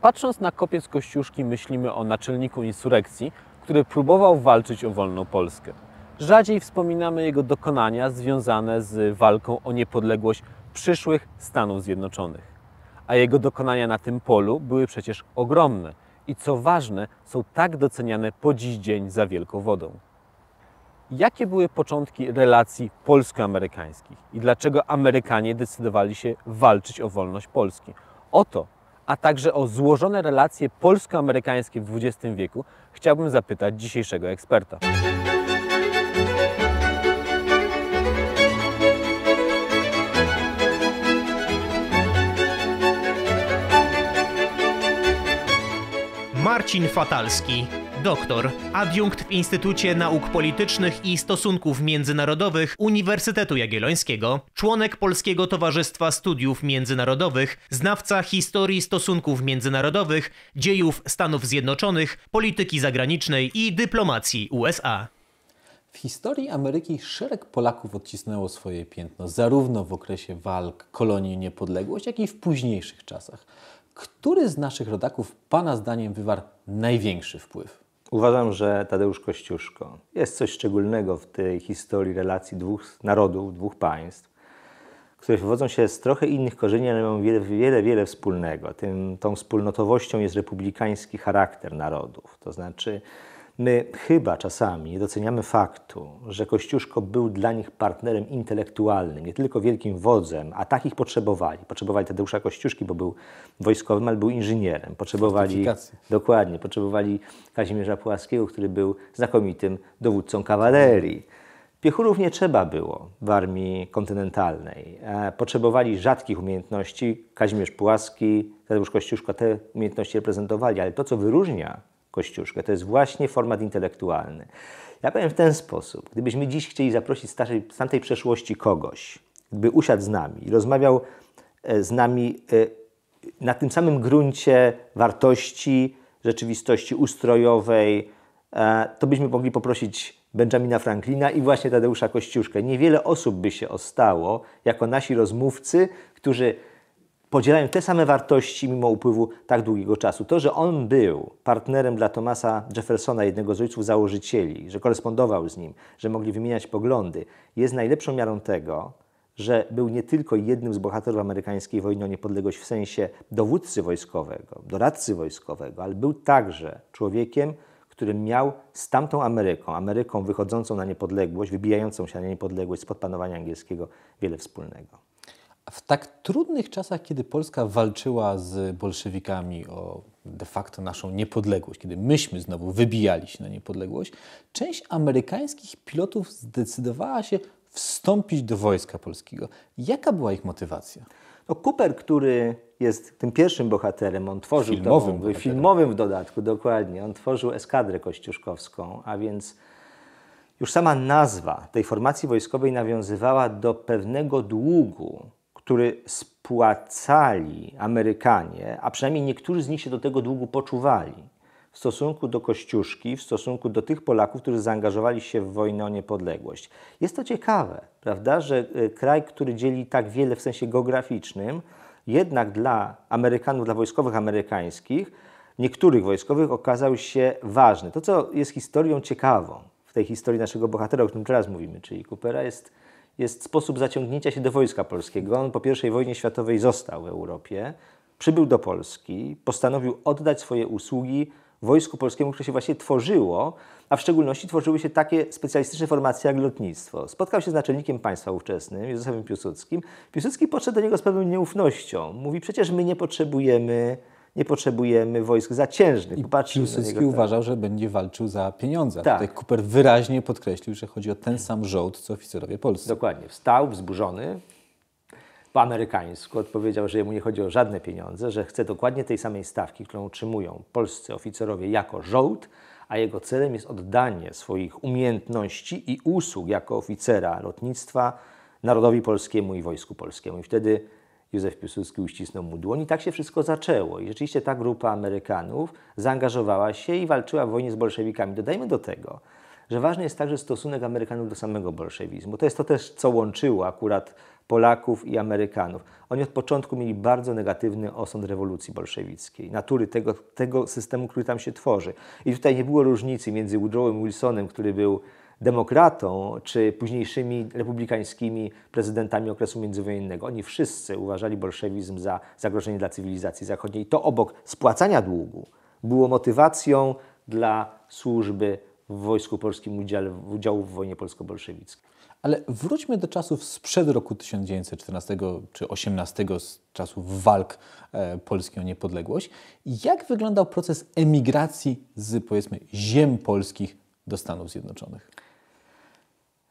Patrząc na kopiec Kościuszki, myślimy o naczelniku insurekcji, który próbował walczyć o wolną Polskę. Rzadziej wspominamy jego dokonania związane z walką o niepodległość przyszłych Stanów Zjednoczonych. A jego dokonania na tym polu były przecież ogromne i co ważne, są tak doceniane po dziś dzień za wielką wodą. Jakie były początki relacji polsko-amerykańskich i dlaczego Amerykanie decydowali się walczyć o wolność Polski? O to, a także o złożone relacje polsko-amerykańskie w XX wieku chciałbym zapytać dzisiejszego eksperta. Marcin Fatalski, doktor, adiunkt w Instytucie Nauk Politycznych i Stosunków Międzynarodowych Uniwersytetu Jagiellońskiego, członek Polskiego Towarzystwa Studiów Międzynarodowych, znawca historii stosunków międzynarodowych, dziejów Stanów Zjednoczonych, polityki zagranicznej i dyplomacji USA. W historii Ameryki szereg Polaków odcisnęło swoje piętno, zarówno w okresie walk, kolonii o niepodległość, jak i w późniejszych czasach. Który z naszych rodaków Pana zdaniem wywarł największy wpływ? Uważam, że Tadeusz Kościuszko. Jest coś szczególnego w tej historii relacji dwóch narodów, dwóch państw, które wywodzą się z trochę innych korzeni, ale mają wiele wspólnego. Tą wspólnotowością jest republikański charakter narodów. To znaczy, my chyba czasami nie doceniamy faktu, że Kościuszko był dla nich partnerem intelektualnym, nie tylko wielkim wodzem, a takich potrzebowali. Potrzebowali Tadeusza Kościuszki, bo był wojskowym, ale był inżynierem. Potrzebowali Kazimierza Pułaskiego, który był znakomitym dowódcą kawalerii. Piechurów nie trzeba było w armii kontynentalnej. Potrzebowali rzadkich umiejętności. Kazimierz Pułaski, Tadeusz Kościuszko te umiejętności reprezentowali, ale to, co wyróżnia Kościuszkę, to jest właśnie format intelektualny. Ja powiem w ten sposób, gdybyśmy dziś chcieli zaprosić z tamtej przeszłości kogoś, gdyby usiadł z nami i rozmawiał z nami na tym samym gruncie wartości, rzeczywistości ustrojowej, to byśmy mogli poprosić Benjamina Franklina i właśnie Tadeusza Kościuszkę. Niewiele osób by się ostało jako nasi rozmówcy, którzy podzielają te same wartości mimo upływu tak długiego czasu. To, że on był partnerem dla Thomasa Jeffersona, jednego z ojców założycieli, że korespondował z nim, że mogli wymieniać poglądy, jest najlepszą miarą tego, że był nie tylko jednym z bohaterów amerykańskiej wojny o niepodległość w sensie dowódcy wojskowego, doradcy wojskowego, ale był także człowiekiem, który miał z tamtą Ameryką wychodzącą na niepodległość, wybijającą się na niepodległość spod panowania angielskiego, wiele wspólnego. W tak trudnych czasach, kiedy Polska walczyła z bolszewikami o de facto naszą niepodległość, kiedy myśmy znowu wybijali się na niepodległość, część amerykańskich pilotów zdecydowała się wstąpić do Wojska Polskiego. Jaka była ich motywacja? No, Cooper, który jest tym pierwszym bohaterem, on tworzył filmowym w dodatku, dokładnie, on tworzył eskadrę kościuszkowską, a więc już sama nazwa tej formacji wojskowej nawiązywała do pewnego długu, który spłacali Amerykanie, a przynajmniej niektórzy z nich się do tego długu poczuwali w stosunku do Kościuszki, w stosunku do tych Polaków, którzy zaangażowali się w wojnę o niepodległość. Jest to ciekawe, prawda, że kraj, który dzieli tak wiele w sensie geograficznym, jednak dla Amerykanów, dla wojskowych amerykańskich, niektórych wojskowych okazał się ważny. To, co jest historią ciekawą w tej historii naszego bohatera, o którym teraz mówimy, czyli Coopera, jest sposób zaciągnięcia się do Wojska Polskiego. On po I wojnie światowej został w Europie, przybył do Polski, postanowił oddać swoje usługi Wojsku Polskiemu, które się właśnie tworzyło, a w szczególności tworzyły się takie specjalistyczne formacje jak lotnictwo. Spotkał się z naczelnikiem państwa ówczesnym, Józefem Piłsudskim. Piłsudski podszedł do niego z pewną nieufnością. Mówi, przecież my nie potrzebujemy wojsk zaciężnych. Piłsudski uważał, że będzie walczył za pieniądze. Tak. Tutaj Cooper wyraźnie podkreślił, że chodzi o ten sam żołd, co oficerowie polscy. Dokładnie. Wstał wzburzony, po amerykańsku odpowiedział, że jemu nie chodzi o żadne pieniądze, że chce dokładnie tej samej stawki, którą otrzymują polscy oficerowie jako żołd, a jego celem jest oddanie swoich umiejętności i usług jako oficera lotnictwa narodowi polskiemu i Wojsku Polskiemu. I wtedy Józef Piłsudski uścisnął mu dłoń i tak się wszystko zaczęło. I rzeczywiście ta grupa Amerykanów zaangażowała się i walczyła w wojnie z bolszewikami. Dodajmy do tego, że ważny jest także stosunek Amerykanów do samego bolszewizmu. To jest to też, co łączyło akurat Polaków i Amerykanów. Oni od początku mieli bardzo negatywny osąd rewolucji bolszewickiej, natury tego systemu, który tam się tworzy. I tutaj nie było różnicy między Woodrowem Wilsonem, który był demokratą, czy późniejszymi republikańskimi prezydentami okresu międzywojennego. Oni wszyscy uważali bolszewizm za zagrożenie dla cywilizacji zachodniej. I to obok spłacania długu było motywacją dla służby w Wojsku Polskim, udziału w wojnie polsko-bolszewickiej. Ale wróćmy do czasów sprzed roku 1914 czy 18, z czasów walk Polski o niepodległość. Jak wyglądał proces emigracji z, powiedzmy, ziem polskich do Stanów Zjednoczonych?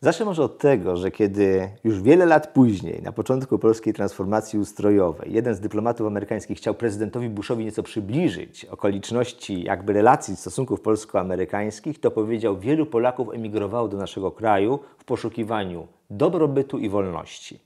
Zacznę może od tego, że kiedy już wiele lat później, na początku polskiej transformacji ustrojowej, jeden z dyplomatów amerykańskich chciał prezydentowi Bushowi nieco przybliżyć okoliczności jakby relacji, stosunków polsko-amerykańskich, to powiedział: wielu Polaków emigrowało do naszego kraju w poszukiwaniu dobrobytu i wolności.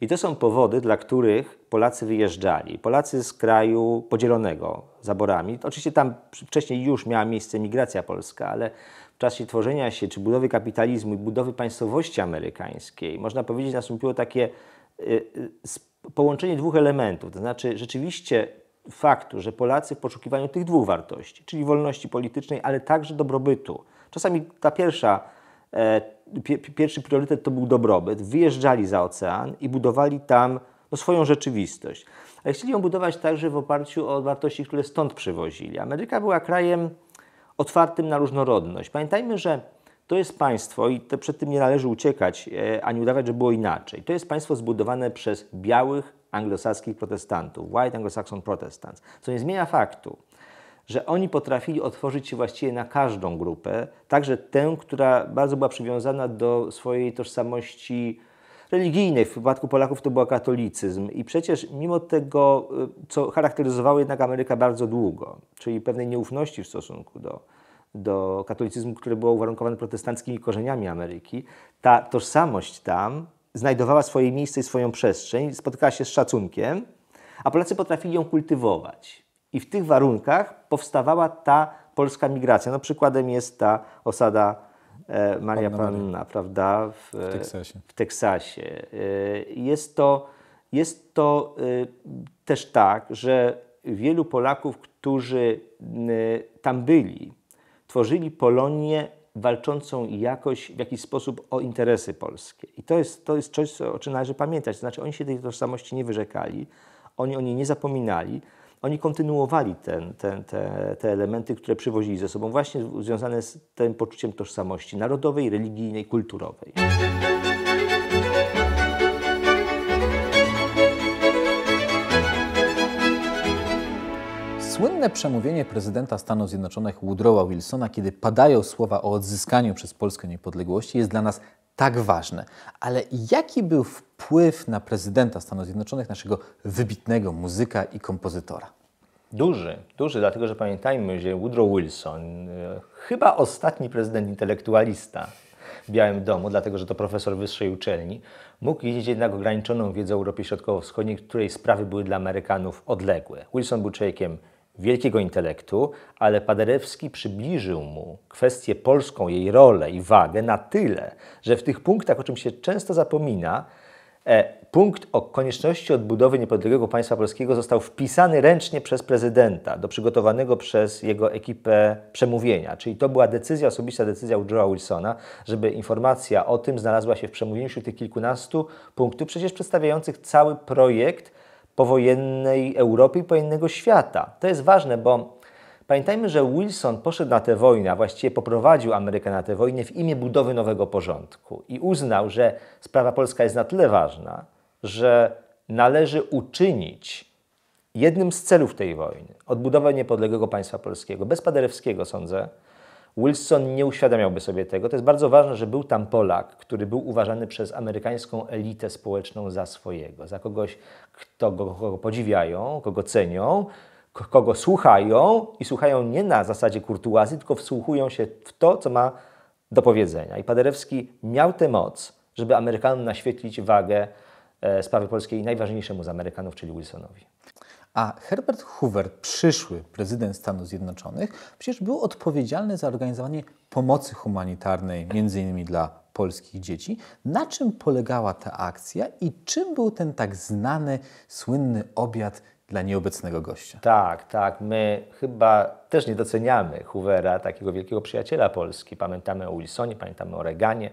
I to są powody, dla których Polacy wyjeżdżali. Polacy z kraju podzielonego zaborami. Oczywiście tam wcześniej już miała miejsce migracja polska, ale w czasie tworzenia się, czy budowy kapitalizmu i budowy państwowości amerykańskiej, można powiedzieć, nastąpiło takie połączenie dwóch elementów. To znaczy rzeczywiście faktu, że Polacy w poszukiwaniu tych dwóch wartości, czyli wolności politycznej, ale także dobrobytu. Czasami ta pierwszy priorytet to był dobrobyt. Wyjeżdżali za ocean i budowali tam swoją rzeczywistość. Ale chcieli ją budować także w oparciu o wartości, które stąd przywozili. Ameryka była krajem otwartym na różnorodność. Pamiętajmy, że to jest państwo, i przed tym nie należy uciekać, ani udawać, że było inaczej. To jest państwo zbudowane przez białych anglosaskich protestantów, white Anglo-Saxon Protestants, co nie zmienia faktu, że oni potrafili otworzyć się właściwie na każdą grupę, także tę, która bardzo była przywiązana do swojej tożsamości religijnej. W przypadku Polaków to był katolicyzm. I przecież mimo tego, co charakteryzowało jednak Amerykę bardzo długo, czyli pewnej nieufności w stosunku do katolicyzmu, który był uwarunkowany protestanckimi korzeniami Ameryki, ta tożsamość tam znajdowała swoje miejsce i swoją przestrzeń, spotykała się z szacunkiem, a Polacy potrafili ją kultywować. I w tych warunkach powstawała ta polska migracja. No, przykładem jest ta osada Maria Panna, prawda, w Teksasie. Jest to też tak, że wielu Polaków, którzy tam byli, tworzyli Polonię walczącą jakoś w jakiś sposób o interesy polskie. I to jest coś, o czym należy pamiętać. To znaczy oni się tej tożsamości nie wyrzekali, oni o niej nie zapominali. Oni kontynuowali te elementy, które przywozili ze sobą, właśnie związane z tym poczuciem tożsamości narodowej, religijnej, kulturowej. Słynne przemówienie prezydenta Stanów Zjednoczonych Woodrowa Wilsona, kiedy padają słowa o odzyskaniu przez Polskę niepodległości, jest dla nas tak ważne. Ale jaki był wpływ na prezydenta Stanów Zjednoczonych, naszego wybitnego muzyka i kompozytora? Duży, dlatego że pamiętajmy, że Woodrow Wilson, chyba ostatni prezydent intelektualista w Białym Domu, dlatego że to profesor wyższej uczelni, mógł mieć jednak ograniczoną wiedzę o Europie Środkowo-Wschodniej, której sprawy były dla Amerykanów odległe. Wilson był człowiekiem wielkiego intelektu, ale Paderewski przybliżył mu kwestię polską, jej rolę i wagę na tyle, że w tych punktach, o czym się często zapomina, punkt o konieczności odbudowy niepodległego państwa polskiego został wpisany ręcznie przez prezydenta do przygotowanego przez jego ekipę przemówienia. Czyli to była decyzja, osobista decyzja Woodrowa Wilsona, żeby informacja o tym znalazła się w przemówieniu wśród tych kilkunastu punktów, przecież przedstawiających cały projekt powojennej Europy i powojennego świata. To jest ważne, bo pamiętajmy, że Wilson poszedł na tę wojnę, a właściwie poprowadził Amerykę na tę wojnę w imię budowy nowego porządku i uznał, że sprawa polska jest na tyle ważna, że należy uczynić jednym z celów tej wojny odbudowę niepodległego państwa polskiego. Bez Paderewskiego, sądzę, Wilson nie uświadamiałby sobie tego. To jest bardzo ważne, że był tam Polak, który był uważany przez amerykańską elitę społeczną za swojego, za kogoś, kogo podziwiają, kogo cenią, kogo słuchają i słuchają nie na zasadzie kurtuazji, tylko wsłuchują się w to, co ma do powiedzenia. I Paderewski miał tę moc, żeby Amerykanom naświetlić wagę sprawy polskiej najważniejszemu z Amerykanów, czyli Wilsonowi. A Herbert Hoover, przyszły prezydent Stanów Zjednoczonych, przecież był odpowiedzialny za organizowanie pomocy humanitarnej, między innymi dla polskich dzieci. Na czym polegała ta akcja i czym był ten tak znany, słynny obiad dla nieobecnego gościa? Tak. My chyba też nie doceniamy Hoovera, takiego wielkiego przyjaciela Polski. Pamiętamy o Wilsonie, pamiętamy o Reaganie.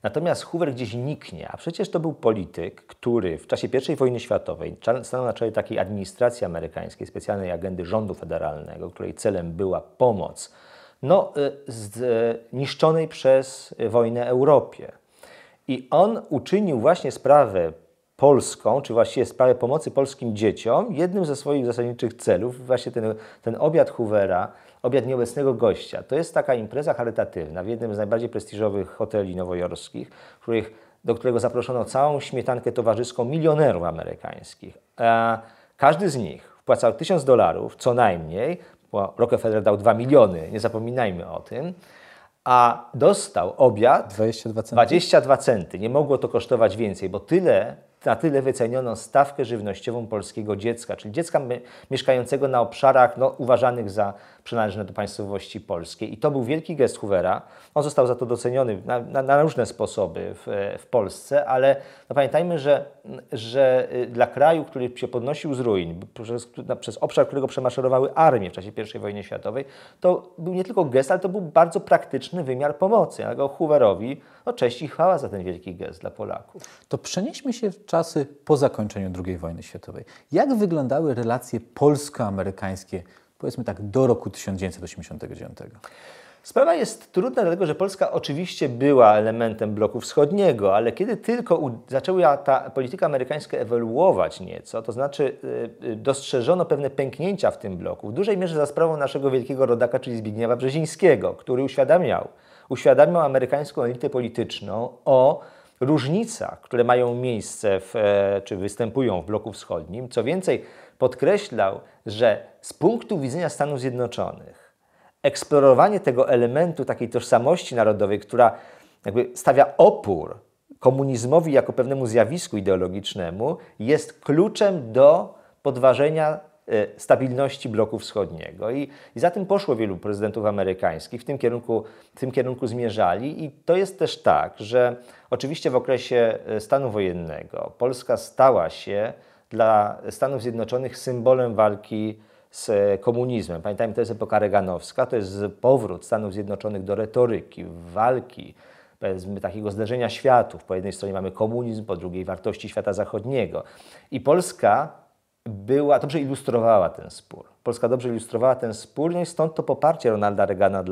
Natomiast Hoover gdzieś niknie, a przecież to był polityk, który w czasie I wojny światowej stanął na czele takiej administracji amerykańskiej, specjalnej agendy rządu federalnego, której celem była pomoc zniszczonej przez wojnę Europie. I on uczynił właśnie sprawę polską, czy właściwie sprawę pomocy polskim dzieciom, jednym ze swoich zasadniczych celów, właśnie ten obiad Hoovera, obiad nieobecnego gościa. To jest taka impreza charytatywna w jednym z najbardziej prestiżowych hoteli nowojorskich, do którego zaproszono całą śmietankę towarzyską milionerów amerykańskich. Każdy z nich wpłacał $1000 co najmniej, bo Rockefeller dał 2 miliony, nie zapominajmy o tym, a dostał obiad 22 centy. 22 centy. Nie mogło to kosztować więcej, bo na tyle wyceniono stawkę żywnościową polskiego dziecka, czyli dziecka mieszkającego na obszarach uważanych za przynależne do państwowości polskiej. I to był wielki gest Hoovera. On został za to doceniony na różne sposoby w Polsce, ale pamiętajmy, że dla kraju, który się podnosił z ruin, przez obszar, którego przemaszerowały armie w czasie I wojny światowej, to był nie tylko gest, ale to był bardzo praktyczny wymiar pomocy. Dlatego Hooverowi cześć i chwała za ten wielki gest dla Polaków. To przenieśmy się w czasy po zakończeniu II wojny światowej. Jak wyglądały relacje polsko-amerykańskie, powiedzmy tak, do roku 1989? Sprawa jest trudna, dlatego że Polska oczywiście była elementem bloku wschodniego, ale kiedy tylko zaczęła ta polityka amerykańska ewoluować nieco, to znaczy dostrzeżono pewne pęknięcia w tym bloku, w dużej mierze za sprawą naszego wielkiego rodaka, czyli Zbigniewa Brzezińskiego, który uświadamiał amerykańską elitę polityczną o różnicach, które mają miejsce czy występują w bloku wschodnim. Co więcej, podkreślał, że z punktu widzenia Stanów Zjednoczonych eksplorowanie tego elementu takiej tożsamości narodowej, która jakby stawia opór komunizmowi jako pewnemu zjawisku ideologicznemu, jest kluczem do podważenia stabilności bloku wschodniego. I za tym poszło wielu prezydentów amerykańskich, w tym kierunku zmierzali. I to jest też tak, że oczywiście w okresie stanu wojennego Polska stała się dla Stanów Zjednoczonych symbolem walki z komunizmem. Pamiętajmy, to jest epoka reaganowska, to jest powrót Stanów Zjednoczonych do retoryki, walki, powiedzmy takiego zderzenia światów. Po jednej stronie mamy komunizm, po drugiej wartości świata zachodniego. I Polska dobrze ilustrowała ten spór. No i stąd to poparcie Ronalda Reagana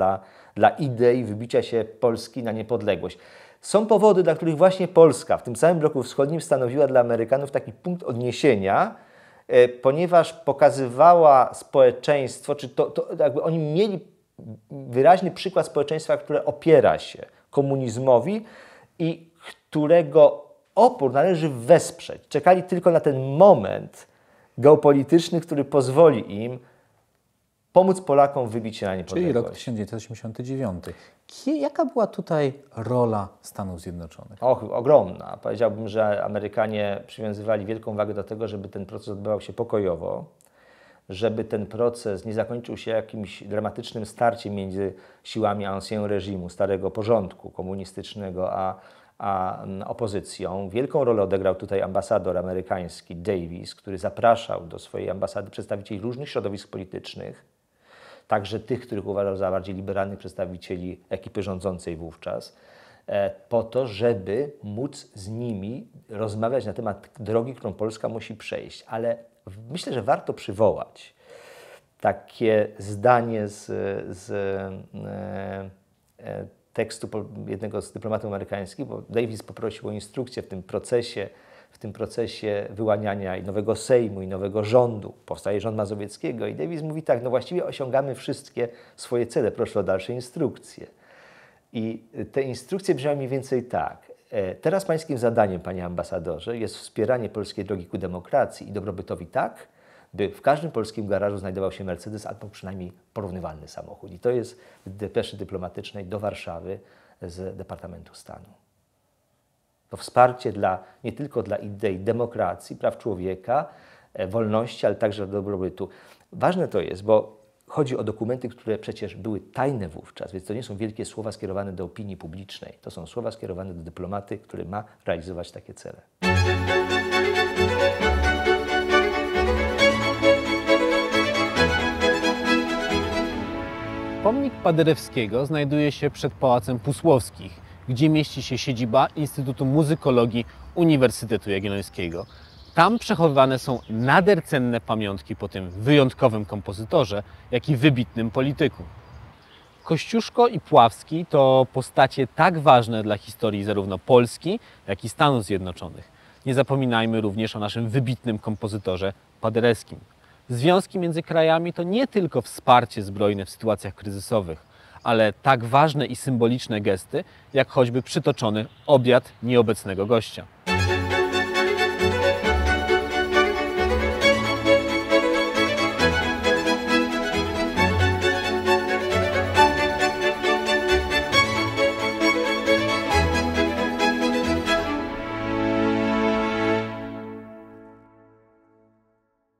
dla idei wybicia się Polski na niepodległość. Są powody, dla których właśnie Polska w tym samym bloku wschodnim stanowiła dla Amerykanów taki punkt odniesienia, ponieważ pokazywała społeczeństwo, czy jakby oni mieli wyraźny przykład społeczeństwa, które opiera się komunizmowi i którego opór należy wesprzeć. Czekali tylko na ten moment geopolityczny, który pozwoli im pomóc Polakom wybić się na niepodległość. Czyli rok 1989. Jaka była tutaj rola Stanów Zjednoczonych? Ogromna. Powiedziałbym, że Amerykanie przywiązywali wielką wagę do tego, żeby ten proces odbywał się pokojowo, żeby ten proces nie zakończył się jakimś dramatycznym starciem między siłami ancien reżimu, starego porządku komunistycznego, a opozycją. Wielką rolę odegrał tutaj ambasador amerykański Davis, który zapraszał do swojej ambasady przedstawicieli różnych środowisk politycznych, także tych, których uważał za bardziej liberalnych przedstawicieli ekipy rządzącej wówczas, po to, żeby móc z nimi rozmawiać na temat drogi, którą Polska musi przejść. Ale myślę, że warto przywołać takie zdanie z tekstu jednego z dyplomatów amerykańskich, bo Davis poprosił o instrukcję w tym procesie wyłaniania i nowego Sejmu, i nowego rządu. Powstaje rząd Mazowieckiego i Davis mówi tak, właściwie osiągamy wszystkie swoje cele, proszę o dalsze instrukcje. I te instrukcje brzmią mniej więcej tak. Teraz pańskim zadaniem, panie ambasadorze, jest wspieranie polskiej drogi ku demokracji i dobrobytowi tak, by w każdym polskim garażu znajdował się Mercedes albo przynajmniej porównywalny samochód. I to jest w depeszy dyplomatycznej do Warszawy z Departamentu Stanu. To wsparcie nie tylko dla idei demokracji, praw człowieka, wolności, ale także dla dobrobytu. Ważne to jest, bo chodzi o dokumenty, które przecież były tajne wówczas, więc to nie są wielkie słowa skierowane do opinii publicznej. To są słowa skierowane do dyplomaty, który ma realizować takie cele. Pomnik Paderewskiego znajduje się przed Pałacem Pusłowskich, gdzie mieści się siedziba Instytutu Muzykologii Uniwersytetu Jagiellońskiego. Tam przechowywane są nader cenne pamiątki po tym wyjątkowym kompozytorze, jak i wybitnym polityku. Kościuszko i Puławski to postacie tak ważne dla historii zarówno Polski, jak i Stanów Zjednoczonych. Nie zapominajmy również o naszym wybitnym kompozytorze Paderewskim. Związki między krajami to nie tylko wsparcie zbrojne w sytuacjach kryzysowych, ale tak ważne i symboliczne gesty, jak choćby przytoczony obiad nieobecnego gościa.